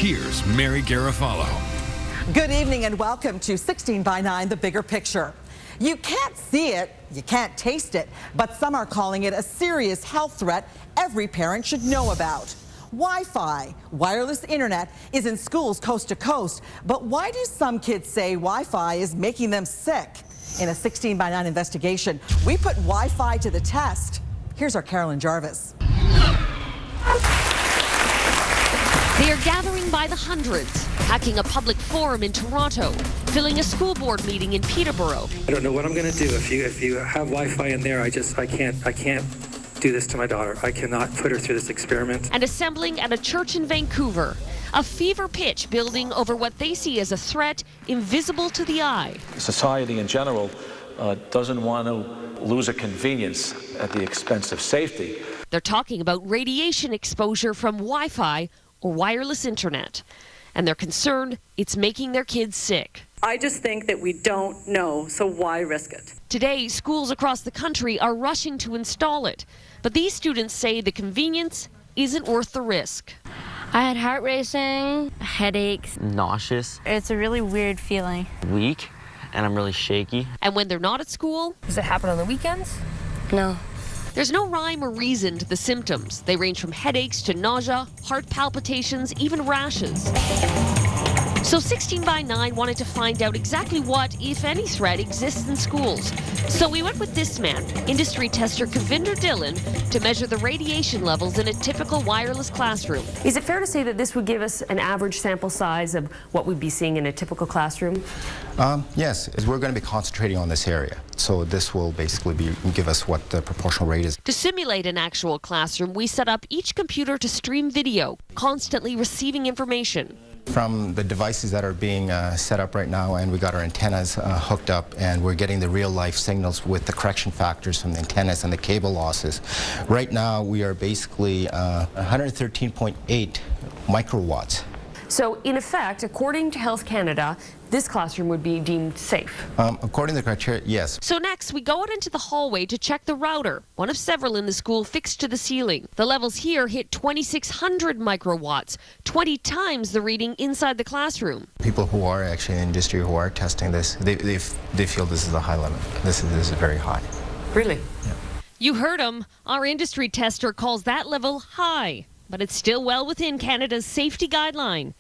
Here's Mary Garofalo. Good evening and welcome to 16 by 9, The Bigger Picture. You can't see it, you can't taste it, but some are calling it a serious health threat every parent should know about. Wi-Fi, wireless internet, is in schools coast to coast, but why do some kids say Wi-Fi is making them sick? In a 16 by 9 investigation, we put Wi-Fi to the test. Here's our Carolyn Jarvis. They are gathering by the hundreds, packing a public forum in Toronto, filling a school board meeting in Peterborough. I don't know what I'm going to do if you have Wi-Fi in there. I can't do this to my daughter. I cannot put her through this experiment. And assembling at a church in Vancouver, a fever pitch building over what they see as a threat invisible to the eye. Society in general doesn't want to lose a convenience at the expense of safety. They're talking about radiation exposure from Wi-Fi or wireless internet, and they're concerned it's making their kids sick. I just think that we don't know, so why risk it? Today, schools across the country are rushing to install it, but these students say the convenience isn't worth the risk. I had heart racing, headaches, nauseous. It's a really weird feeling. Weak, and I'm really shaky. And when they're not at school? Does it happen on the weekends? No. There's no rhyme or reason to the symptoms. They range from headaches to nausea, heart palpitations, even rashes. So 16 by 9 wanted to find out exactly what, if any, threat exists in schools. So we went with this man, industry tester Kavinder Dhillon, to measure the radiation levels in a typical wireless classroom. Is it fair to say that this would give us an average sample size of what we'd be seeing in a typical classroom? Yes, we're going to be concentrating on this area. So this will basically give us what the proportional rate is. To simulate an actual classroom, we set up each computer to stream video, constantly receiving information. From the devices that are being set up right now, and we got our antennas hooked up, and we're getting the real-life signals with the correction factors from the antennas and the cable losses. Right now, we are basically 113.8 microwatts. So, in effect, according to Health Canada, this classroom would be deemed safe. According to the criteria, yes. So next, we go out into the hallway to check the router, one of several in the school fixed to the ceiling. The levels here hit 2,600 microwatts, 20 times the reading inside the classroom. People who are actually in industry who are testing this, they feel this is a high limit. This is very high. Really? Yeah. You heard him. Our industry tester calls that level high, but it's still well within Canada's safety guideline.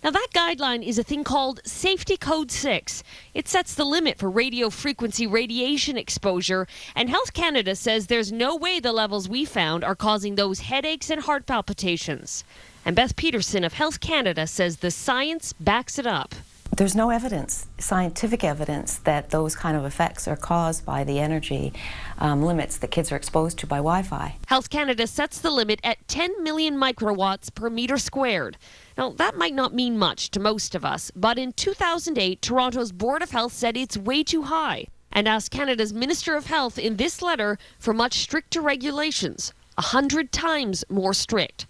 Now, that guideline is a thing called Safety Code 6. It sets the limit for radio frequency radiation exposure, and Health Canada says there's no way the levels we found are causing those headaches and heart palpitations. And Beth Peterson of Health Canada says the science backs it up. There's no evidence, scientific evidence, that those kind of effects are caused by the energy limits that kids are exposed to by Wi-Fi. Health Canada sets the limit at 10 million microwatts per meter squared. Now, that might not mean much to most of us, but in 2008, Toronto's Board of Health said it's way too high and asked Canada's Minister of Health in this letter for much stricter regulations, 100 times more strict.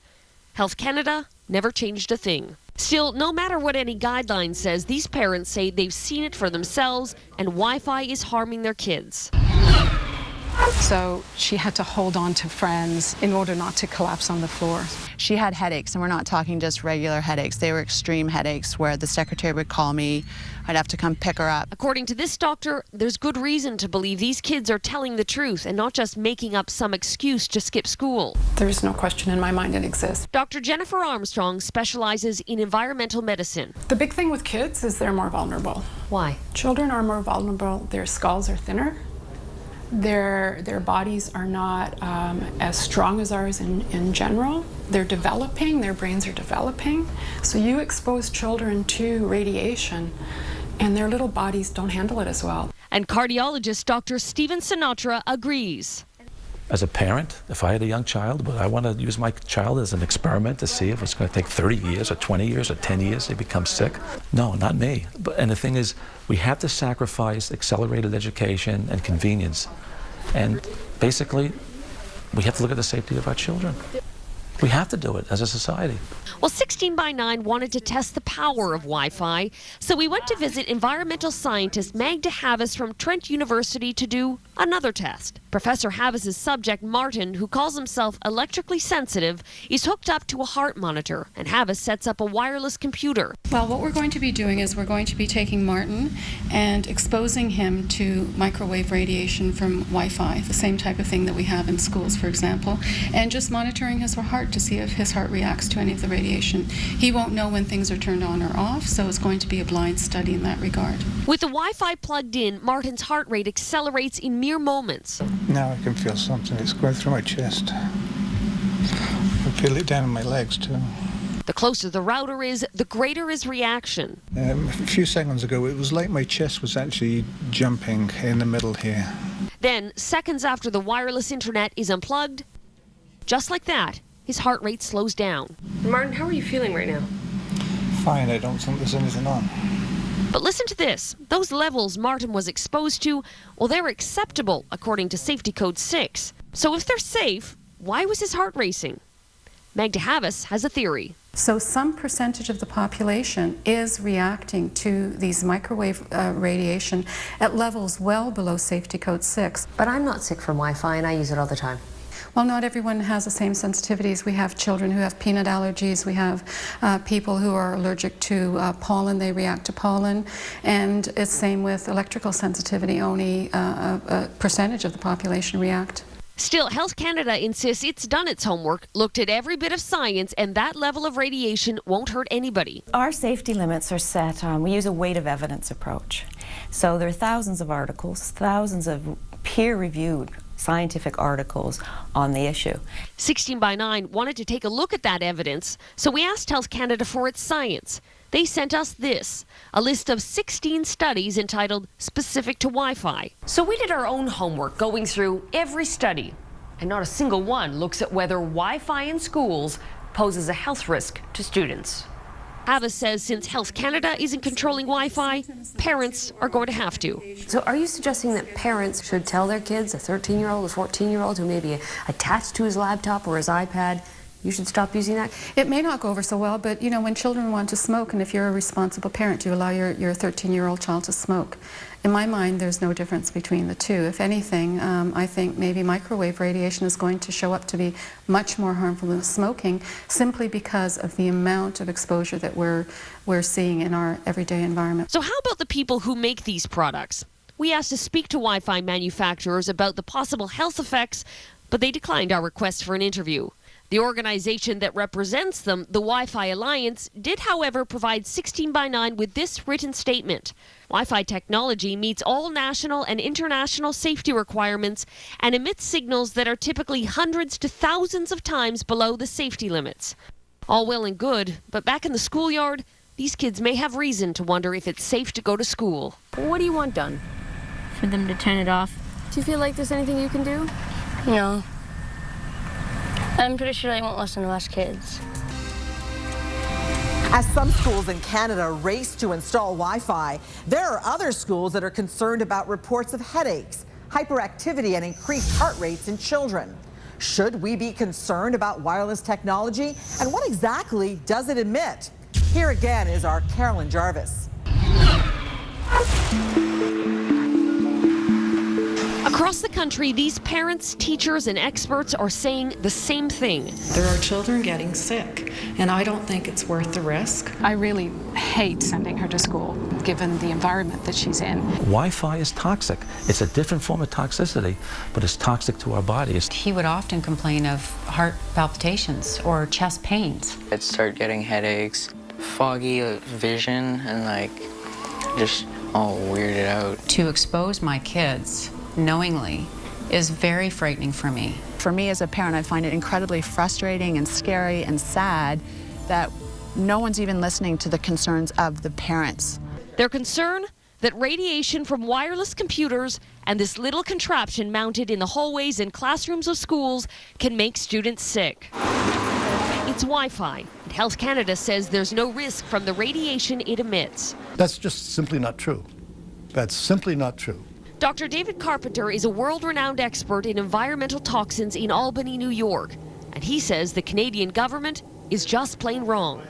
Health Canada never changed a thing. Still, no matter what any guideline says, these parents say they've seen it for themselves and Wi-Fi is harming their kids. So she had to hold on to friends in order not to collapse on the floor. She had headaches, and we're not talking just regular headaches. They were extreme headaches where the secretary would call me. I'd have to come pick her up. According to this doctor, there's good reason to believe these kids are telling the truth and not just making up some excuse to skip school. There's no question in my mind it exists. Dr. Jennifer Armstrong specializes in environmental medicine. The big thing with kids is they're more vulnerable. Why? Children are more vulnerable. Their skulls are thinner. Their bodies are not as strong as ours in general. They're developing, their brains are developing. So you expose children to radiation and their little bodies don't handle it as well. And cardiologist Dr. Stephen Sinatra agrees. As a parent, if I had a young child, would I want to use my child as an experiment to see if it's going to take 30 years or 20 years or 10 years they become sick? No, not me. And the thing is, we have to sacrifice accelerated education and convenience. And basically, we have to look at the safety of our children. We have to do it as a society. Well, 16 by 9 wanted to test the power of Wi-Fi, so we went to visit environmental scientist Magda Havis from Trent University to do another test. Professor Havis's subject, Martin, who calls himself electrically sensitive, is hooked up to a heart monitor, and Havis sets up a wireless computer. Well, what we're going to be doing is we're going to be taking Martin and exposing him to microwave radiation from Wi-Fi, the same type of thing that we have in schools, for example, and just monitoring his heart to see if his heart reacts to any of the radiation. He won't know when things are turned on or off, so it's going to be a blind study in that regard. With the Wi-Fi plugged in, Martin's heart rate accelerates in mere moments. Now I can feel something. It's going through my chest. I feel it down in my legs too. The closer the router is, the greater his reaction. A few seconds ago, it was like my chest was actually jumping in the middle here. Then, seconds after the wireless internet is unplugged, just like that, his heart rate slows down. Martin, how are you feeling right now? Fine, I don't think there's anything on. But listen to this. Those levels Martin was exposed to, well, they're acceptable according to Safety Code 6. So if they're safe, why was his heart racing? Magda Havis has a theory. So some percentage of the population is reacting to these microwave radiation at levels well below Safety Code 6. But I'm not sick from Wi-Fi and I use it all the time. Well, not everyone has the same sensitivities. We have children who have peanut allergies. We have people who are allergic to pollen. They react to pollen. And it's same with electrical sensitivity. Only a percentage of the population react. Still, Health Canada insists it's done its homework, looked at every bit of science, and that level of radiation won't hurt anybody. Our safety limits are set, we use a weight of evidence approach. So there are thousands of articles, thousands of peer-reviewed scientific articles on the issue. 16 by 9 wanted to take a look at that evidence, so we asked Health Canada for its science. They sent us this, a list of 16 studies entitled Specific to Wi-Fi. So we did our own homework going through every study, and not a single one looks at whether Wi-Fi in schools poses a health risk to students. Havis says since Health Canada isn't controlling Wi-Fi, parents are going to have to. So are you suggesting that parents should tell their kids, a 13-year-old, a 14-year-old who may be attached to his laptop or his iPad, you should stop using that? It may not go over so well, but you know, when children want to smoke, and if you're a responsible parent, you allow your 13-year-old child to smoke. In my mind, there's no difference between the two. If anything, I think maybe microwave radiation is going to show up to be much more harmful than smoking, simply because of the amount of exposure that we're seeing in our everyday environment. So how about the people who make these products? We asked to speak to Wi-Fi manufacturers about the possible health effects, but they declined our request for an interview. The organization that represents them, the Wi-Fi Alliance, did, however, provide 16 by 9 with this written statement. Wi-Fi technology meets all national and international safety requirements and emits signals that are typically hundreds to thousands of times below the safety limits. All well and good, but back in the schoolyard, these kids may have reason to wonder if it's safe to go to school. What do you want done? For them to turn it off. Do you feel like there's anything you can do? No. I'm pretty sure they won't listen to us kids. As some schools in Canada race to install Wi-Fi, there are other schools that are concerned about reports of headaches, hyperactivity, and increased heart rates in children. Should we be concerned about wireless technology? And what exactly does it emit? Here again is our Carolyn Jarvis. Across the country, these parents, teachers, and experts are saying the same thing. There are children getting sick, and I don't think it's worth the risk. I really hate sending her to school, given the environment that she's in. Wi-Fi is toxic. It's a different form of toxicity, but it's toxic to our bodies. He would often complain of heart palpitations or chest pains. I'd start getting headaches, foggy vision, and just all weirded out. To expose my kids knowingly is very frightening for me. For me as a parent, I find it incredibly frustrating and scary and sad that no one's even listening to the concerns of the parents. Their concern that radiation from wireless computers and this little contraption mounted in the hallways and classrooms of schools can make students sick. It's Wi-Fi, and Health Canada says there's no risk from the radiation it emits. That's just simply not true. That's simply not true. Dr. David Carpenter is a world-renowned expert in environmental toxins in Albany, New York. And he says the Canadian government is just plain wrong.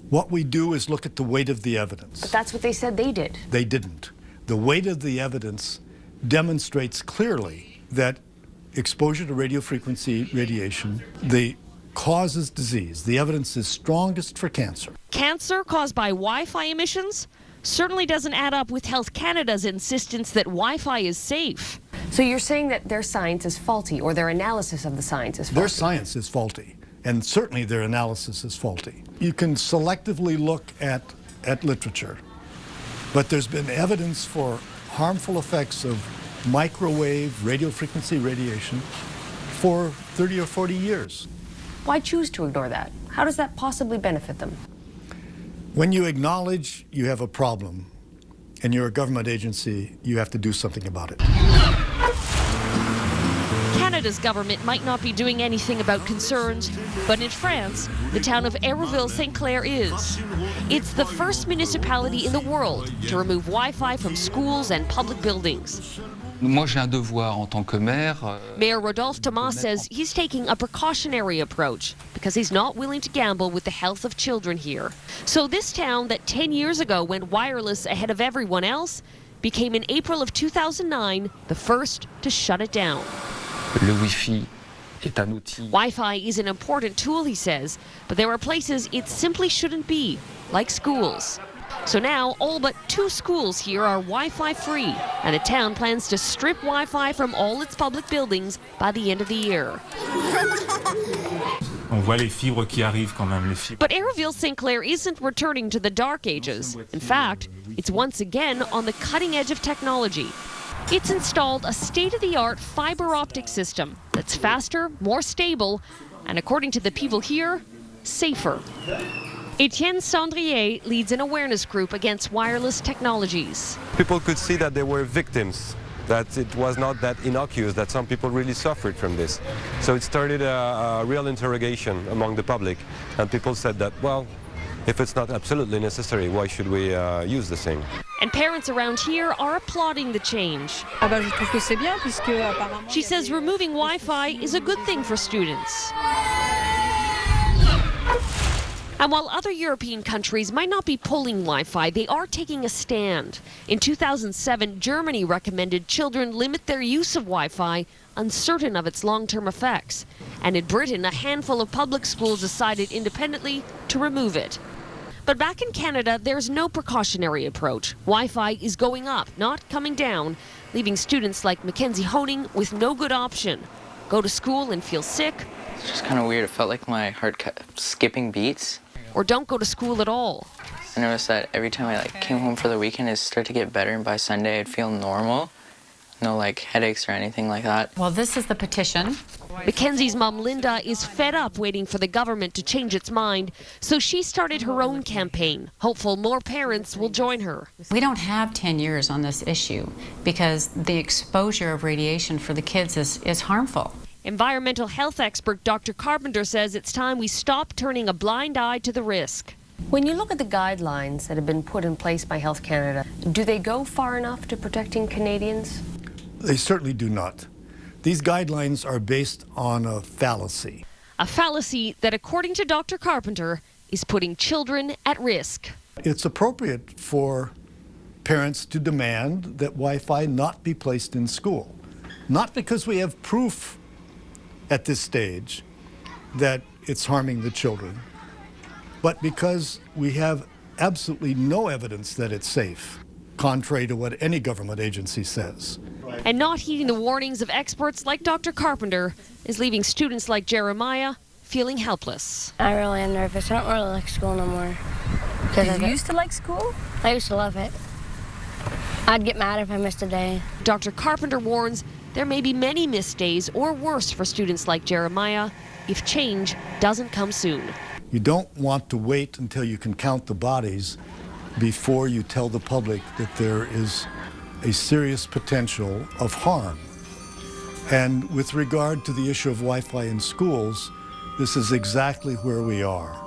What we do is look at the weight of the evidence. But that's what they said they did. They didn't. The weight of the evidence demonstrates clearly that exposure to radio frequency radiation, causes disease. The evidence is strongest for cancer. Cancer caused by Wi-Fi emissions certainly doesn't add up with Health Canada's insistence that Wi-Fi is safe. So you're saying that their science is faulty, or their analysis of the science is faulty? Their science is faulty, and certainly their analysis is faulty. You can selectively look at literature, but there's been evidence for harmful effects of microwave radio frequency radiation for 30 or 40 years. Why choose to ignore that? How does that possibly benefit them? When you acknowledge you have a problem and you're a government agency, you have to do something about it. Canada's government might not be doing anything about concerns, but in France, the town of Hérouville-Saint-Clair is. It's the first municipality in the world to remove Wi-Fi from schools and public buildings. Moi, j'ai un devoir en tant que maire. Mayor Rodolphe Thomas says he's taking a precautionary approach because he's not willing to gamble with the health of children here. So this town that 10 years ago went wireless ahead of everyone else became in April of 2009 the first to shut it down. Le Wi-Fi est un outil. Wi-Fi is an important tool, he says, but there are places it simply shouldn't be, like schools. So now, all but 2 schools here are Wi-Fi free, and the town plans to strip Wi-Fi from all its public buildings by the end of the year. On voit les fibres qui arrivent quand même, les fibres. But Hérouville-Saint-Clair isn't returning to the dark ages. In fact, it's once again on the cutting edge of technology. It's installed a state-of-the-art fiber optic system that's faster, more stable, and according to the people here, safer. Etienne Sandrier leads an awareness group against wireless technologies. People could see that they were victims, that it was not that innocuous, that some people really suffered from this. So it started a real interrogation among the public, and people said that, well, if it's not absolutely necessary, why should we use the same? And parents around here are applauding the change. She says removing Wi-Fi is a good thing for students. And while other European countries might not be pulling Wi-Fi, they are taking a stand. In 2007, Germany recommended children limit their use of Wi-Fi, uncertain of its long-term effects. And in Britain, a handful of public schools decided independently to remove it. But back in Canada, there's no precautionary approach. Wi-Fi is going up, not coming down, leaving students like Mackenzie Honing with no good option. Go to school and feel sick. It's just kind of weird. It felt like my heart kept skipping beats. Or don't go to school at all. I noticed that every time I came home for the weekend, it started to get better, and by Sunday I'd feel normal. No headaches or anything like that. Well, this is the petition. Mackenzie's mom, Linda, is fed up waiting for the government to change its mind, so she started her own campaign, hopeful more parents will join her. We don't have 10 years on this issue because the exposure of radiation for the kids is harmful. Environmental health expert Dr. Carpenter says it's time we stop turning a blind eye to the risk. When you look at the guidelines that have been put in place by Health Canada, do they go far enough to protecting Canadians? They certainly do not. These guidelines are based on a fallacy. A fallacy that, according to Dr. Carpenter, is putting children at risk. It's appropriate for parents to demand that Wi-Fi not be placed in school. Not because we have proof at this stage that it's harming the children, but because we have absolutely no evidence that it's safe, contrary to what any government agency says. And not heeding the warnings of experts like Dr. Carpenter is leaving students like Jeremiah feeling helpless. I really am nervous. I don't really like school no more. Did you used to like school? I used to love it. I'd get mad if I missed a day. Dr. Carpenter warns there may be many missed days or worse for students like Jeremiah if change doesn't come soon. You don't want to wait until you can count the bodies before you tell the public that there is a serious potential of harm. And with regard to the issue of Wi-Fi in schools, this is exactly where we are.